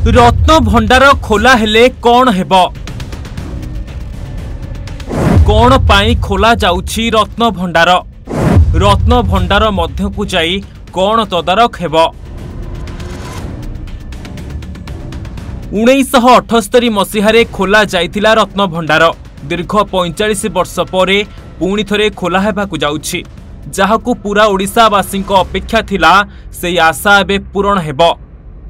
रत्न भंडार खोला हेले कौन हेब कौन पाई खोला जाउछि रत्न भंडार मध्यकु जाई कौन तदारक हेब 1978 मसीहारे खोला जाइथिला रत्न भंडार दीर्घ 45 वर्ष परे पुणी थरे खोला हेबाकु जाउछि जहाकु पूरा ओडिशावासी अपेक्षा थिला से आशा एबे पूरण हेब।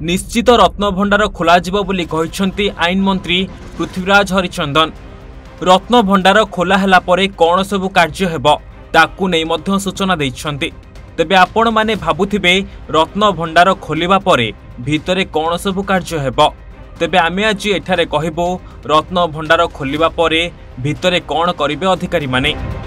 निश्चित रत्न भंडार खोल बोली कहिसेंती आईन मंत्री पृथ्वीराज हरिचंदन। रत्न भंडार खोला हेला परे कौन सबु कार्य हेब ताकू नै मध्य सूचना दैछंती। तेबे आपण माने भाबुथिबे रत्न भंडार खोलिबा परे भितरे कौन सबु कार्य हेब। तेबे आमे आज एठारे कहिबो रत्न भंडार खोलिबा परे भितरे कौन करिवे अधिकारी माने।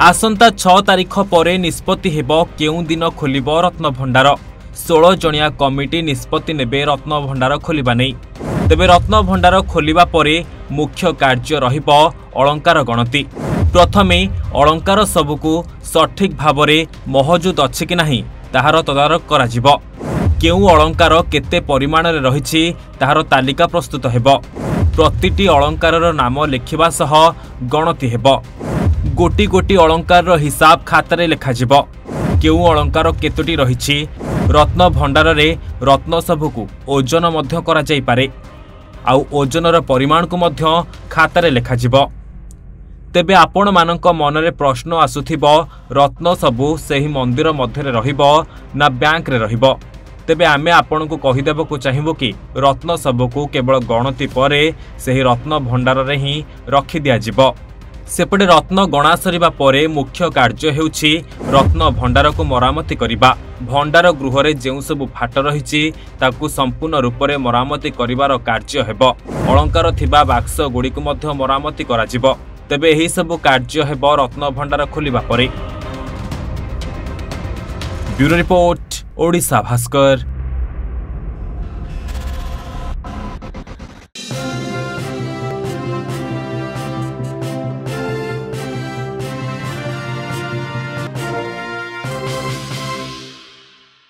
आसंता 6 तारीख परे निष्पत्ति हेब केउ दिन खोलिब रत्न भंडार। 16 जणिया कमिटी निष्पत्ति नेबे रत्न भंडार खोलिबा नै। तेबे रत्न भंडार खोलिबा परे मुख्य कार्य रहिब अलंकार गणति। प्रथमे अलंकार सबुकु सठिक भावरे महजूद अछि कि नाही ताहार तदारक कराजिब। केउ अलंकार केते परिमाण रे रहिछि ताहार तालिका प्रस्तुत हेब। प्रतिटी अलंकारर नाम लेखिबा सह गणति हेब। गोटी गोटी अलंकार हिसाब खातारे लेखाजिब। केउ अलंकार केतोटी रहिछि रत्न भंडार रे रत्न सबुकु ओजन मध्य करा जाई पारे आउ ओजनर परिमाण को मध्य खातारे लेखाजिब। तेबे आपण मानक मनरे प्रश्न आसुथिब रत्न सबु सेही मंदिर मध्य रे रहिब ना बैंक रे रहिब। तेबे आमे आपण को कहिदेबो को चाहिबो कि रत्न सबुकु केवल गणति परे सेही रत्न भंडार रे ही रखि दिया जिवो। सेपटे रत्न गणा सरिबा परे मुख्य कार्य हेउछि रत्न भंडार को मरामती करिबा। भंडार गृह रे जेउ सब फाट रहिछि ताकू संपूर्ण रूप रे मरामती करिवार कार्य हेब। अलंकार थिबा बाक्स गुडी को मध्य मरामती कराजिब। तेबे एही सब कार्य हेब रत्न भंडार खोलिबा परे। Bureau report Odisha Bhaskar.